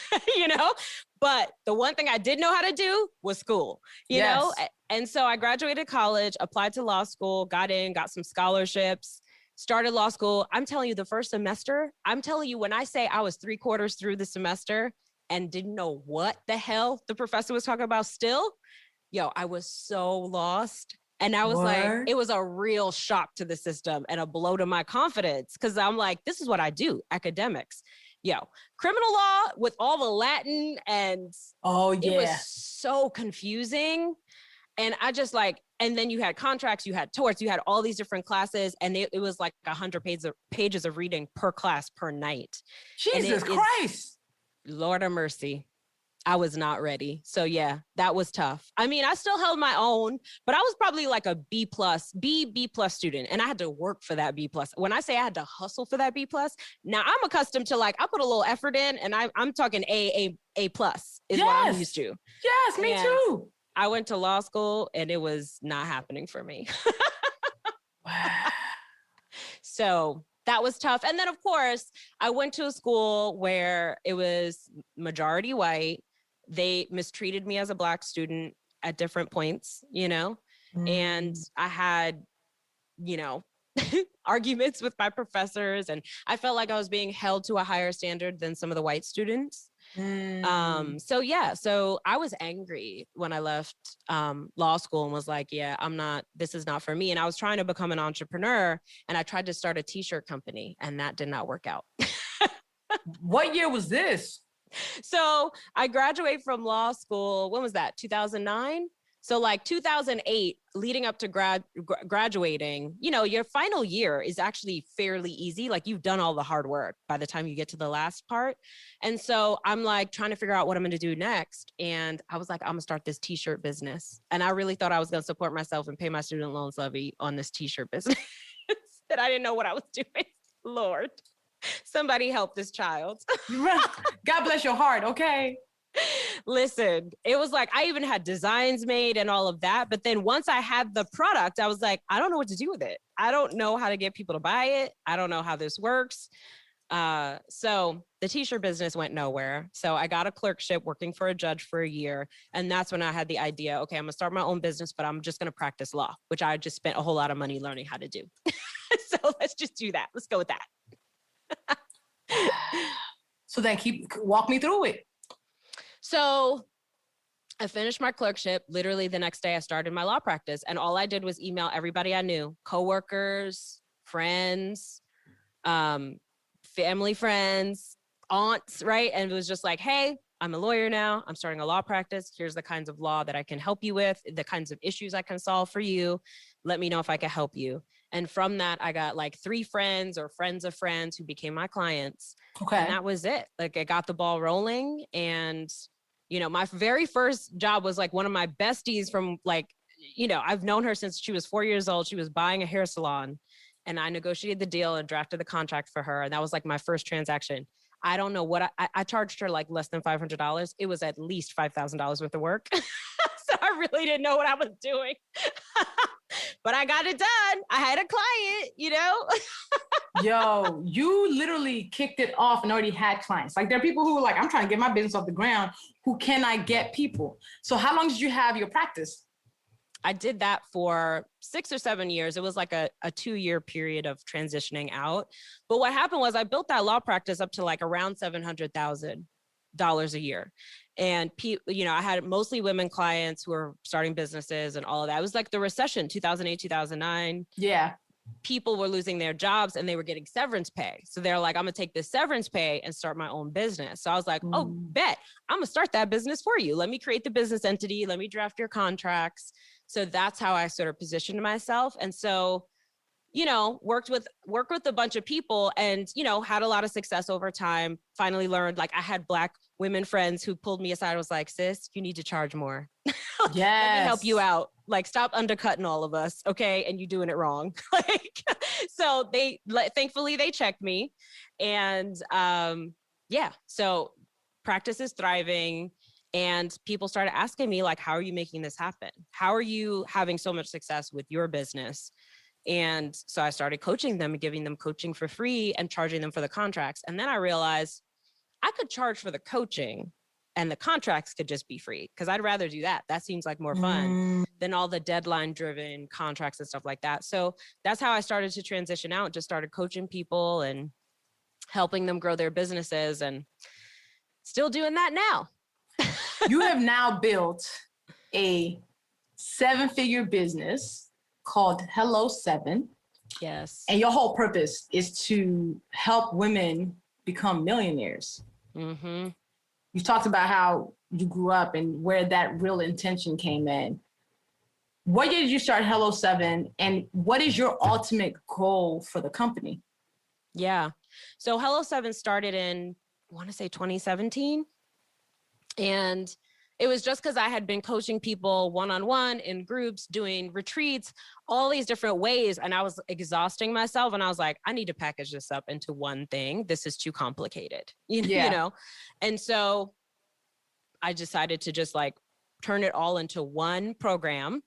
but the one thing I did know how to do was school, you know? And so I graduated college, applied to law school, got some scholarships, started law school. I'm telling you, the first semester, when I say I was 3/4 through the semester and didn't know what the hell the professor was talking about still, I was so lost. And I was like, it was a real shock to the system and a blow to my confidence. Cause I'm like, this is what I do, academics. Criminal law with all the Latin and it was so confusing. And I just and then you had contracts, you had torts, you had all these different classes. And it was like 100 pages of reading per class per night. Jesus Christ. Lord of mercy. I was not ready. So yeah, that was tough. I mean, I still held my own, but I was probably like a B+ student. And I had to work for that B+. When I say I had to hustle for that B+, now I'm accustomed to I put a little effort in and I'm talking A+ is what I'm used to. Yes, me too. I went to law school and it was not happening for me. So that was tough. And then of course, I went to a school where it was majority white. They mistreated me as a Black student at different points, and I had, arguments with my professors, and I felt like I was being held to a higher standard than some of the white students. So I was angry when I left law school and was like, this is not for me. And I was trying to become an entrepreneur and I tried to start a t-shirt company and that did not work out. What year was this? So I graduated from law school. When was that? 2009? So 2008, leading up to graduating, your final year is actually fairly easy. You've done all the hard work by the time you get to the last part. And so I'm trying to figure out what I'm going to do next. And I was like, I'm going to start this t-shirt business. And I really thought I was going to support myself and pay my student loans levy on this t-shirt business that I didn't know what I was doing. Lord, somebody help this child. God bless your heart. Okay. Listen, it was I even had designs made and all of that. But then once I had the product, I was like, I don't know what to do with it. I don't know how to get people to buy it. I don't know how this works. So the t-shirt business went nowhere. So I got a clerkship working for a judge for a year. And that's when I had the idea, okay, I'm gonna start my own business, but I'm just gonna practice law, which I just spent a whole lot of money learning how to do. So let's just do that. Let's go with that. So then walk me through it. So I finished my clerkship. Literally the next day I started my law practice and all I did was email everybody I knew, coworkers, friends, family friends, aunts, right? And it was just hey, I'm a lawyer now. I'm starting a law practice. Here's the kinds of law that I can help you with, the kinds of issues I can solve for you. Let me know if I can help you. And from that, I got 3 friends or friends of friends who became my clients. Okay. And that was it. I got the ball rolling. And, my very first job was one of my besties from I've known her since she was 4 years old. She was buying a hair salon and I negotiated the deal and drafted the contract for her. And that was my first transaction. I don't know what I charged her less than $500. It was at least $5,000 worth of work. So I really didn't know what I was doing. But I got it done. I had a client, Yo, you literally kicked it off and already had clients. There are people who are I'm trying to get my business off the ground. Who can I get people? So how long did you have your practice? I did that for 6 or 7 years. It was a 2-year period of transitioning out. But what happened was I built that law practice up to around 700,000. a year. And I had mostly women clients who were starting businesses and all of that. It was like the recession, 2008, 2009. Yeah. People were losing their jobs and they were getting severance pay. So they're like, I'm gonna take this severance pay and start my own business. So I was like, oh, bet, I'm gonna start that business for you. Let me create the business entity. Let me draft your contracts. So that's how I sort of positioned myself. And so, worked with a bunch of people and, had a lot of success over time. Finally learned, like, I had Black women friends who pulled me aside. I was like, sis, you need to charge more. Yes. Let me help you out. Like, stop undercutting all of us. Okay. And you doing it wrong. So thankfully they checked me. And so practice is thriving. And people started asking me, like, how are you making this happen? How are you having so much success with your business? And so I started coaching them and giving them coaching for free and charging them for the contracts. And then I realized I could charge for the coaching and the contracts could just be free, because I'd rather do that. That seems like more fun than all the deadline driven contracts and stuff like that. So that's how I started to transition out, just started coaching people and helping them grow their businesses, and still doing that now. You have now built a 7-figure business called Hello 7. Yes. And your whole purpose is to help women become millionaires. Mm-hmm. You talked about how you grew up and where that real intention came in. What year did you start Hello 7? And what is your ultimate goal for the company? Yeah. So Hello 7 started in, I want to say 2017. And it was just because I had been coaching people one-on-one in groups, doing retreats, all these different ways. And I was exhausting myself. And I was like, I need to package this up into one thing. This is too complicated, you know? And so I decided to just like turn it all into one program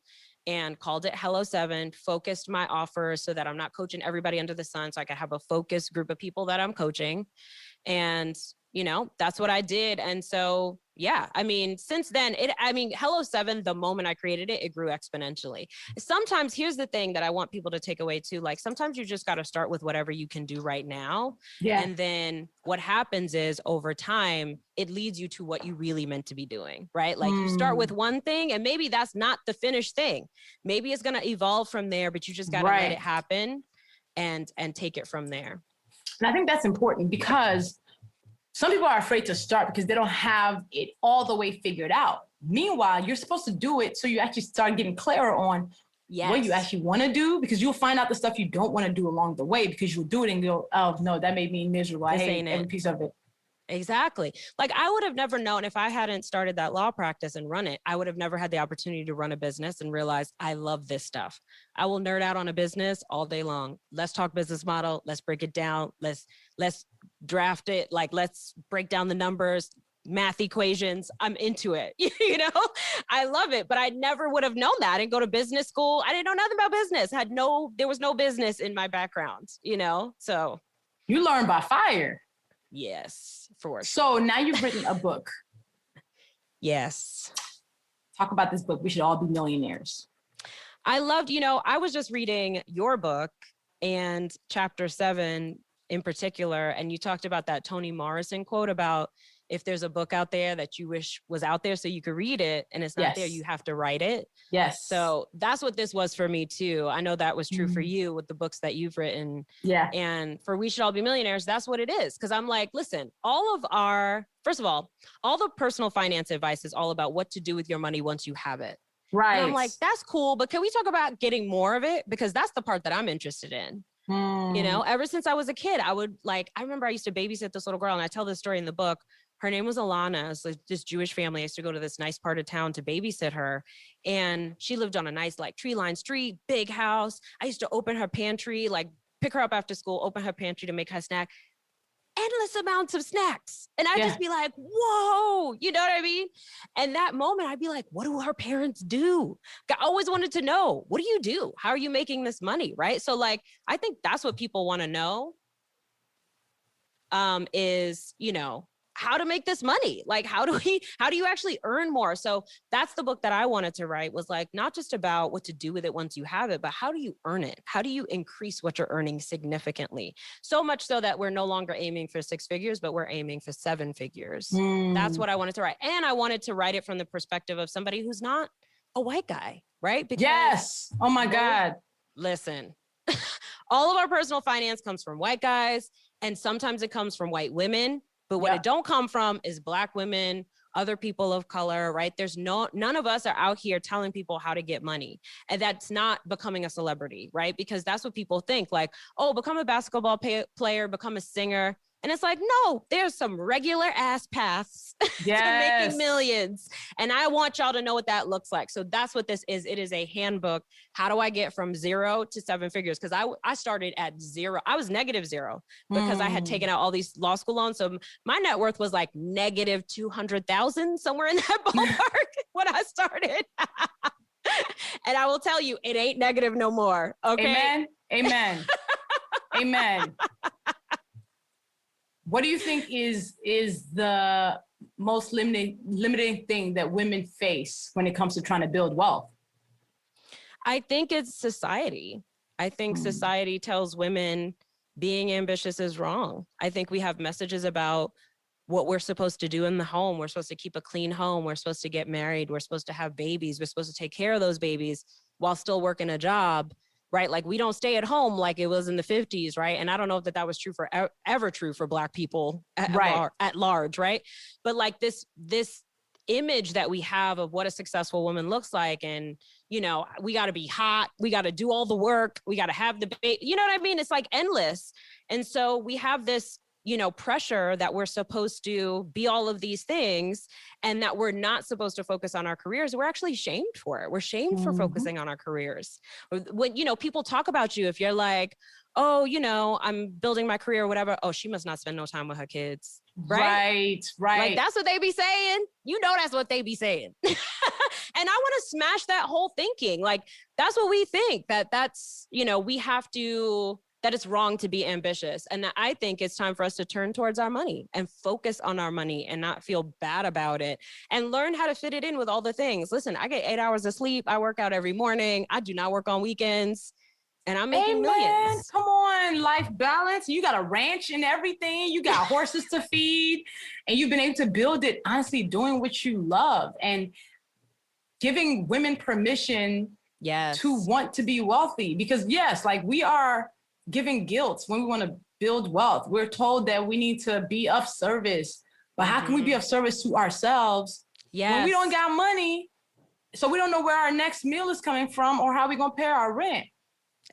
and called it Hello 7, focused my offers so that I'm not coaching everybody under the sun. So I could have a focused group of people that I'm coaching. And that's what I did. And so, since then, Hello 7, the moment I created it, it grew exponentially. Sometimes here's the thing that I want people to take away too. Like, sometimes you just got to start with whatever you can do right now. Yeah. And then what happens is over time, it leads you to what you really meant to be doing, right? Like you start with one thing and maybe that's not the finished thing. Maybe it's going to evolve from there, but you just got to let it happen and take it from there. And I think that's important because some people are afraid to start because they don't have it all the way figured out. Meanwhile, you're supposed to do it so you actually start getting clearer on what you actually want to do, because you'll find out the stuff you don't want to do along the way because you'll do it and go, oh, no, that made me miserable. I hate every piece of it. Exactly. Like, I would have never known if I hadn't started that law practice and run it. I would have never had the opportunity to run a business and realize I love this stuff. I will nerd out on a business all day long. Let's talk business model. Let's break it down. Let's draft it. Like, let's break down the numbers, math equations. I'm into it. I love it, but I never would have known that. I didn't go to business school. I didn't know nothing about business. There was no business in my background, so. You learn by fire. Yes, for sure. So now you've written a book. Yes. Talk about this book. We should all be millionaires. I loved, I was just reading your book and chapter 7 in particular, and you talked about that Toni Morrison quote about if there's a book out there that you wish was out there so you could read it and it's not there, you have to write it. Yes. So that's what this was for me too. I know that was true for you with the books that you've written. Yeah. And for We Should All Be Millionaires, that's what it is. Cause I'm like, listen, first of all the personal finance advice is all about what to do with your money once you have it. Right. And I'm like, that's cool, but can we talk about getting more of it? Because that's the part that I'm interested in. Ever since I was a kid, I remember I used to babysit this little girl, and I tell this story in the book. Her name was Alana. It was like this Jewish family. I used to go to this nice part of town to babysit her. And she lived on a nice tree-lined street, big house. I used to open her pantry, pick her up after school, open her pantry to make her snack. Endless amounts of snacks. And I'd just be like, whoa, you know what I mean? And that moment, I'd be like, what do her parents do? I always wanted to know, what do you do? How are you making this money, right? So I think that's what people want to know is, how to make this money. Like, how do you actually earn more? So that's the book that I wanted to write, was like, not just about what to do with it once you have it, but how do you earn it? How do you increase what you're earning significantly? So much so that we're no longer aiming for 6 figures, but we're aiming for 7 figures. That's what I wanted to write. And I wanted to write it from the perspective of somebody who's not a white guy, right? Because yes. Oh my God. Listen, all of our personal finance comes from white guys, and sometimes it comes from white women. But what it don't come from is Black women, other people of color, right? None of us are out here telling people how to get money. And that's not becoming a celebrity, right? Because that's what people think, like, oh, become a basketball player, become a singer. And it's like, no, there's some regular ass paths to making millions. And I want y'all to know what that looks like. So that's what this is. It is a handbook. How do I get from 0 to 7 figures? Because I started at 0. I was -0 because I had taken out all these law school loans. So my net worth was like -200,000, somewhere in that ballpark when I started. And I will tell you, it ain't negative no more. Okay. Amen. Amen. Amen. What do you think is the most limiting thing that women face when it comes to trying to build wealth? I think it's society. I think society tells women being ambitious is wrong. I think we have messages about what we're supposed to do in the home. We're supposed to keep a clean home. We're supposed to get married. We're supposed to have babies. We're supposed to take care of those babies while still working a job. Right? Like, we don't stay at home like it was in the 50s, right? And I don't know if that was true for ever true for Black people at large, right? But like this image that we have of what a successful woman looks like, and, you know, we got to be hot, we got to do all the work, we got to have the baby, you know what I mean? It's like endless. And so we have this, you know, pressure that we're supposed to be all of these things, and that we're not supposed to focus on our careers. We're actually shamed for it. We're shamed for focusing on our careers. When, you know, people talk about you, if you're like, oh, you know, I'm building my career or whatever. Oh, she must not spend no time with her kids. Right. Like, that's what they be saying. You know, that's what they be saying. And I want to smash that whole thinking. Like, that's what we think, that's, you know, that it's wrong to be ambitious. And I think it's time for us to turn towards our money and focus on our money and not feel bad about it, and learn how to fit it in with all the things. Listen, I get 8 hours of sleep. I work out every morning. I do not work on weekends, and I'm making millions. Come on, life balance. You got a ranch and everything. You got horses to feed, and you've been able to build it, honestly, doing what you love and giving women permission to want to be wealthy. Because yes, like, we are giving guilt when we want to build wealth. We're told that we need to be of service, but how can we be of service to ourselves when we don't got money? So we don't know where our next meal is coming from or how we going to pay our rent.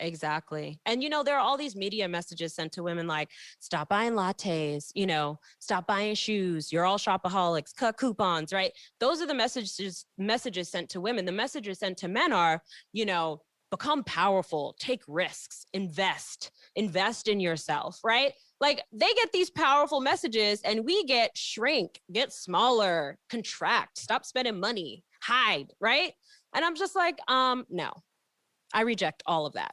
Exactly. And, you know, there are all these media messages sent to women like, stop buying lattes, you know, stop buying shoes. You're all shopaholics, cut coupons, right? Those are the messages sent to women. The messages sent to men are, you know, become powerful, take risks, invest in yourself, right? Like, they get these powerful messages and we get shrink, get smaller, contract, stop spending money, hide, right? And I'm just like, no, I reject all of that.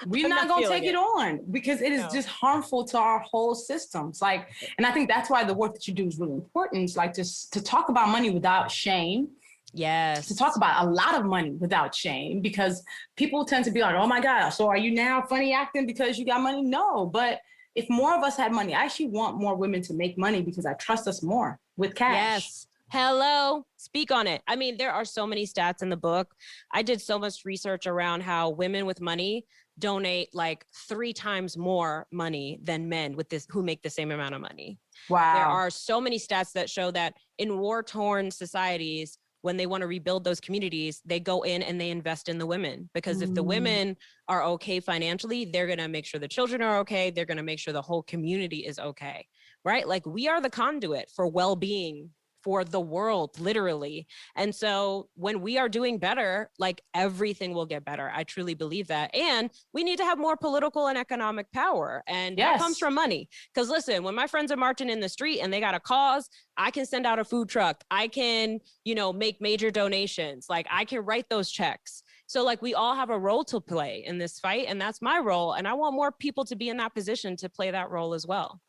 We're not going to take it on, because it is just harmful to our whole systems. Like, and I think that's why the work that you do is really important. It's like to talk about money without shame. Yes. To talk about a lot of money without shame, because people tend to be like, oh my God, so are you now funny acting because you got money? No, but if more of us had money, I actually want more women to make money because I trust us more with cash. Yes. Hello, speak on it. I mean, there are so many stats in the book. I did so much research around how women with money donate like 3 times more money than men who make the same amount of money. Wow. There are so many stats that show that in war-torn societies, when they want to rebuild those communities, they go in and they invest in the women, because if the women are okay financially, they're going to make sure the children are okay. They're going to make sure the whole community is okay, right? Like, we are the conduit for well-being for the world, literally. And so when we are doing better, like, everything will get better. I truly believe that. And we need to have more political and economic power. And that comes from money. Because listen, when my friends are marching in the street and they got a cause, I can send out a food truck. I can, you know, make major donations. Like, I can write those checks. So like, we all have a role to play in this fight. And that's my role. And I want more people to be in that position to play that role as well.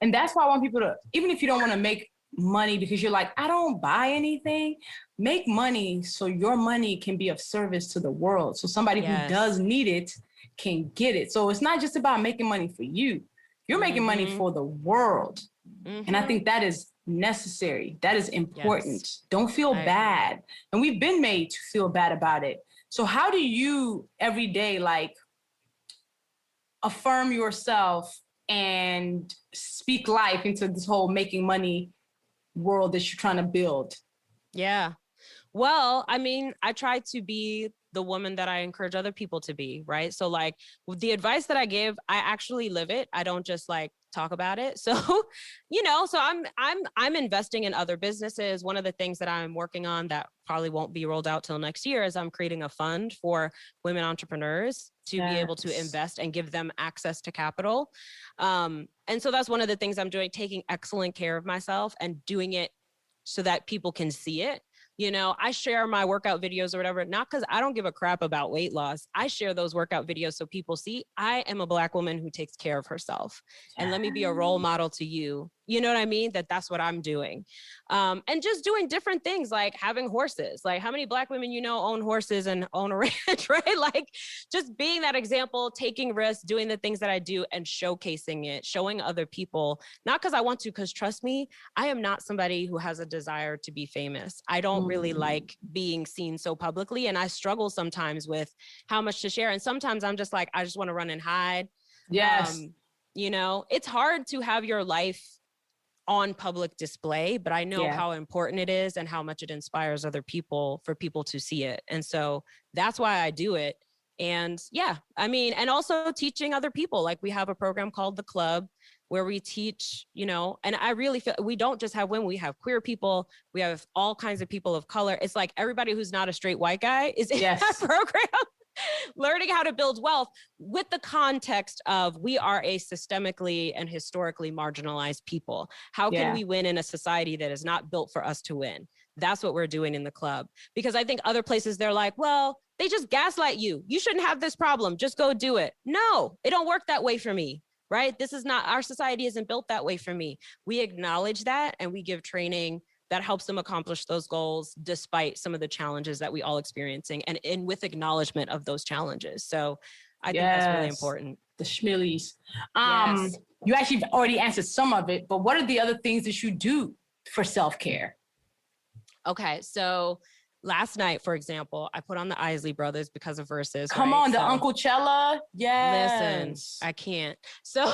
And that's why I want people to, even if you don't want to make money because you're like, I don't buy anything, make money so your money can be of service to the world. So somebody who does need it can get it. So it's not just about making money for you. You're making money for the world. And I think that is necessary. That is important. Yes. Don't feel bad. And we've been made to feel bad about it. So how do you every day, like, affirm yourself and speak life into this whole making money world that you're trying to build? Yeah. Well, I mean, I try to be the woman that I encourage other people to be, right? So like with the advice that I give, I actually live it. I don't just like talk about it. So, so I'm investing in other businesses. One of the things that I'm working on that probably won't be rolled out till next year is I'm creating a fund for women entrepreneurs to be able to invest and give them access to capital. And so that's one of the things I'm doing, taking excellent care of myself and doing it so that people can see it. I share my workout videos or whatever, not because I don't give a crap about weight loss. I share those workout videos so people see I am a Black woman who takes care of herself. And let me be a role model to you. You know what I mean? That's what I'm doing. And just doing different things like having horses. Like how many Black women own horses and own a ranch, right? Like just being that example, taking risks, doing the things that I do and showcasing it, showing other people, not because I want to, because trust me, I am not somebody who has a desire to be famous. I don't really like being seen so publicly. And I struggle sometimes with how much to share. And sometimes I'm just like, I just want to run and hide. Yes. It's hard to have your life on public display, but I know how important it is and how much it inspires other people for people to see it. And so that's why I do it. And and also teaching other people. Like we have a program called The Club where we teach, and I really feel we don't just have women, we have queer people, we have all kinds of people of color. It's like everybody who's not a straight white guy is in that program. Learning how to build wealth with the context of we are a systemically and historically marginalized people. How can we win in a society that is not built for us to win? That's what we're doing in The Club. Because I think other places they're like, well, they just gaslight you. You shouldn't have this problem. Just go do it. No, it don't work that way for me, right? This is not, our society isn't built that way for me. We acknowledge that and we give training that helps them accomplish those goals despite some of the challenges that we all experiencing and with acknowledgement of those challenges. So I think that's really important. The schmillies. You actually already answered some of it, but what are the other things that you do for self-care? Okay. So last night, for example, I put on the Isley Brothers because of Versus. Come on, the Uncle Chella. Yes. Listen, I can't. So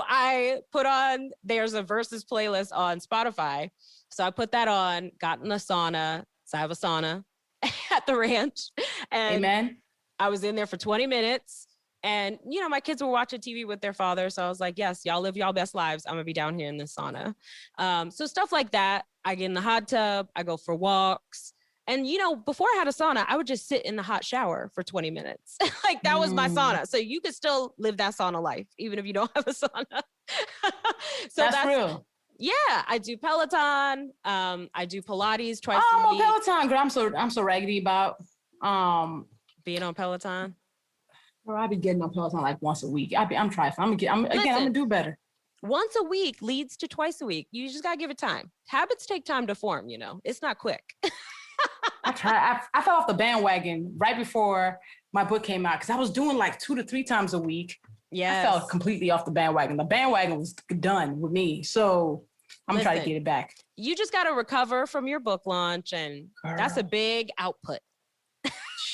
I put on, there's a Versus playlist on Spotify. So I put that on, got in a sauna. So I have a sauna at the ranch. And Amen. I was in there for 20 minutes. And, my kids were watching TV with their father. So I was like, yes, y'all live y'all best lives. I'm going to be down here in this sauna. So stuff like that. I get in the hot tub. I go for walks. And, before I had a sauna, I would just sit in the hot shower for 20 minutes. Like that was my sauna. So you could still live that sauna life, even if you don't have a sauna. So that's real. Yeah, I do Peloton. I do Pilates twice a week. Peloton, girl. I'm so raggedy about being on Peloton. Girl, I be getting on Peloton like once a week. I'm trying. I'm gonna do better. Once a week leads to twice a week. You just gotta give it time. Habits take time to form. It's not quick. I fell off the bandwagon right before my book came out because I was doing like 2 to 3 times a week. Yeah, I fell completely off the bandwagon. The bandwagon was done with me. So I'm gonna try to get it back. You just gotta recover from your book launch, and that's a big output.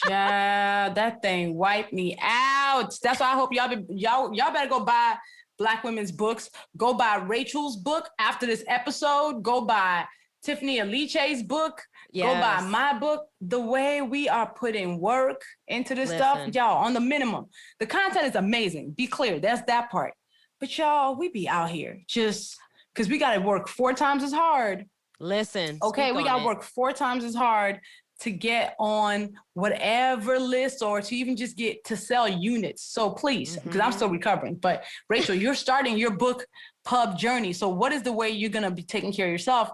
Yeah, that thing wiped me out. That's why I hope y'all better go buy Black women's books. Go buy Rachel's book after this episode. Go buy Tiffany Alice's book. Yes. Go buy my book. The way we are putting work into this stuff, y'all, on the minimum. The content is amazing. Be clear, that's that part. But y'all, we be out here just because we got to work 4 times as hard. Listen. Okay, we got to work 4 times as hard to get on whatever list or to even just get to sell units. So please, because I'm still recovering. But Rachel, you're starting your book pub journey. So what is the way you're going to be taking care of yourself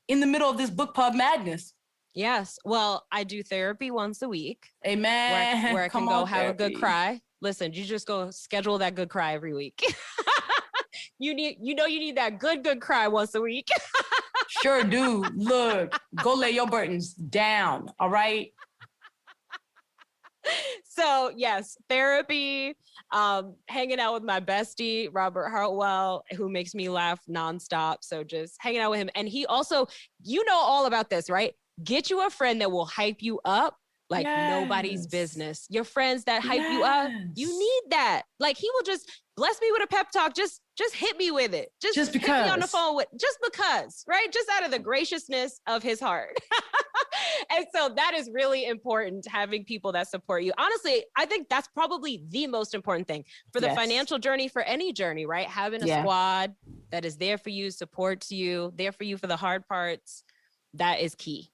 in the middle of this book pub madness? Yes. Well, I do therapy once a week. Amen. Where I can go have a good cry. Listen, you just go schedule that good cry every week. You need that good cry once a week. Sure do. Look, go lay your burdens down. All right. So yes, therapy, hanging out with my bestie, Robert Hartwell, who makes me laugh nonstop. So just hanging out with him. And he also, all about this, right? Get you a friend that will hype you up like nobody's business. Your friends that hype you up, you need that. Like he will just bless me with a pep talk. Just hit me with it. Just because. Hit me on the phone with, just because, right? Just out of the graciousness of his heart. And so that is really important, having people that support you. Honestly, I think that's probably the most important thing for the financial journey, for any journey, right? Having a squad that is there for you, supports you, there for you for the hard parts. That is key.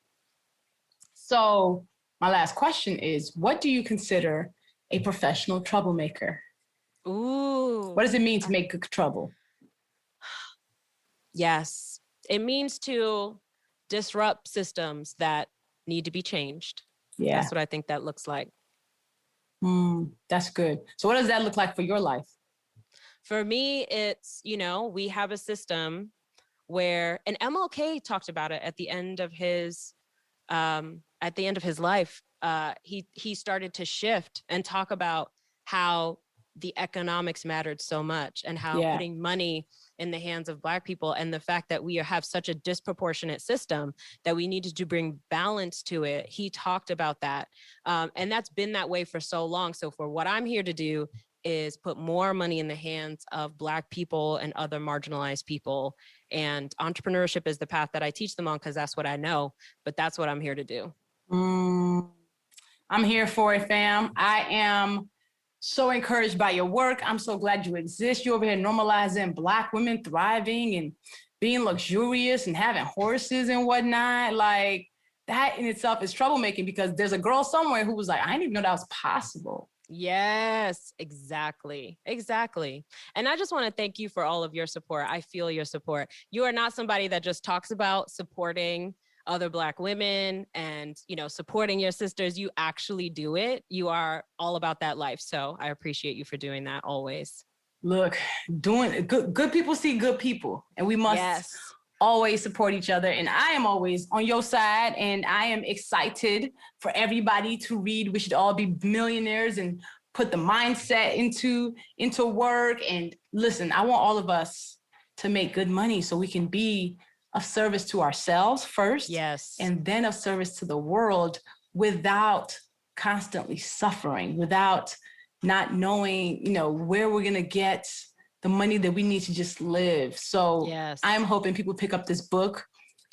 So my last question is, what do you consider a professional troublemaker? Ooh. What does it mean to make good trouble? Yes. It means to disrupt systems that need to be changed. Yeah. That's what I think that looks like. That's good. So what does that look like for your life? For me, it's, we have a system where, and MLK talked about it at the end of his life. He started to shift and talk about how the economics mattered so much, and how putting money in the hands of Black people, and the fact that we have such a disproportionate system that we needed to bring balance to it. He talked about that. And that's been that way for so long. So for what I'm here to do is put more money in the hands of Black people and other marginalized people. And entrepreneurship is the path that I teach them on, because that's what I know, but that's what I'm here to do. I'm here for it, fam. I am so encouraged by your work. I'm so glad you exist. You're over here normalizing Black women thriving and being luxurious and having horses and whatnot. Like, that in itself is troublemaking, because there's a girl somewhere who was like, I didn't even know that was possible. Yes, exactly. And I just want to thank you for all of your support. I feel your support. You are not somebody that just talks about supporting other Black women and, supporting your sisters. You actually do it. You are all about that life. So I appreciate you for doing that always. Look, doing good people see good people, and we must always support each other. And I am always on your side, and I am excited for everybody to read We Should All Be Millionaires and put the mindset into work. And listen, I want all of us to make good money so we can be of service to ourselves first, and then of service to the world, without constantly suffering, without not knowing, where we're going to get the money that we need to just live. So I'm hoping people pick up this book,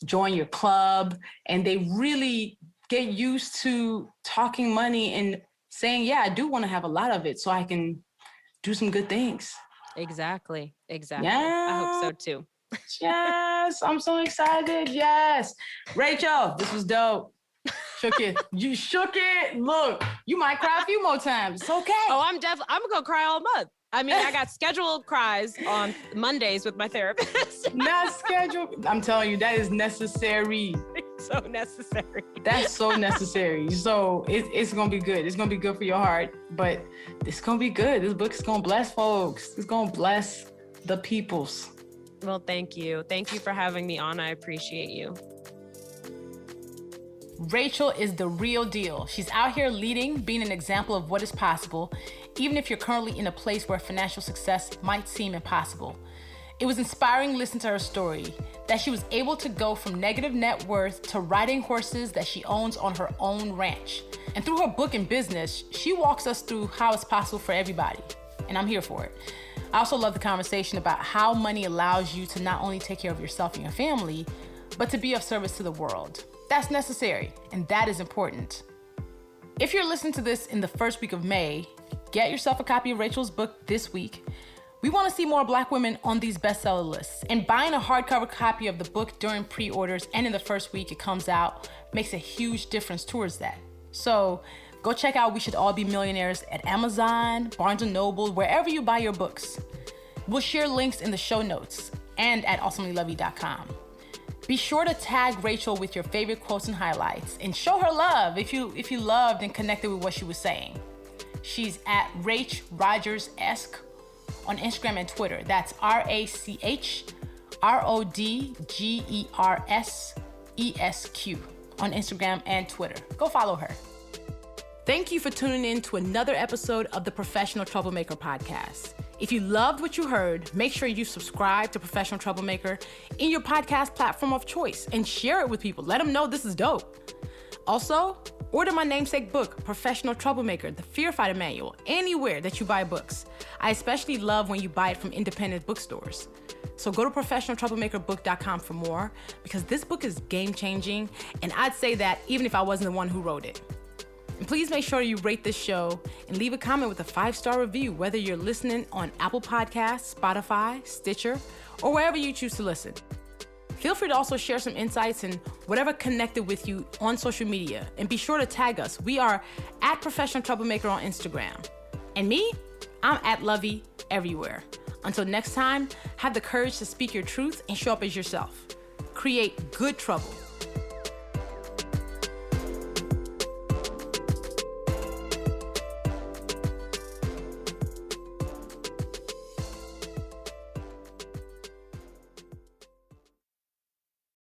join your club, and they really get used to talking money and saying, I do want to have a lot of it so I can do some good things. Exactly. I hope so too. Yes, I'm so excited. Yes. Rachel, this was dope. Shook it. You shook it. Look, you might cry a few more times. It's okay. Oh, I'm gonna cry all month. I mean, I got scheduled cries on Mondays with my therapist. Not scheduled. I'm telling you, that is necessary. So necessary. That's so necessary. So it's going to be good. It's going to be good for your heart, but it's going to be good. This book is going to bless folks. It's going to bless the peoples. Well, thank you. Thank you for having me on. I appreciate you. Rachel is the real deal. She's out here leading, being an example of what is possible, even if you're currently in a place where financial success might seem impossible. It was inspiring to listen to her story, that she was able to go from negative net worth to riding horses that she owns on her own ranch. And through her book and business, she walks us through how it's possible for everybody. And I'm here for it. I also love the conversation about how money allows you to not only take care of yourself and your family, but to be of service to the world. That's necessary, and that is important. If you're listening to this in the first week of May, get yourself a copy of Rachel's book this week. We want to see more Black women on these bestseller lists, and buying a hardcover copy of the book during pre-orders and in the first week it comes out makes a huge difference towards that. So go check out We Should All Be Millionaires at Amazon, Barnes & Noble, wherever you buy your books. We'll share links in the show notes and at awesomelyluvvie.com. Be sure to tag Rachel with your favorite quotes and highlights, and show her love if you loved and connected with what she was saying. She's at Rach Rodgers-esque on Instagram and Twitter. That's RachRodgersESQ on Instagram and Twitter. Go follow her. Thank you for tuning in to another episode of the Professional Troublemaker podcast. If you loved what you heard, make sure you subscribe to Professional Troublemaker in your podcast platform of choice and share it with people. Let them know this is dope. Also, order my namesake book, Professional Troublemaker, the Fear Fighter Manual, anywhere that you buy books. I especially love when you buy it from independent bookstores. So go to professionaltroublemakerbook.com for more, because this book is game-changing, and I'd say that even if I wasn't the one who wrote it. And please make sure you rate this show and leave a comment with a 5-star review, whether you're listening on Apple Podcasts, Spotify, Stitcher, or wherever you choose to listen. Feel free to also share some insights and whatever connected with you on social media. And be sure to tag us. We are at Professional Troublemaker on Instagram. And me, I'm at Luvvie everywhere. Until next time, have the courage to speak your truth and show up as yourself. Create good trouble.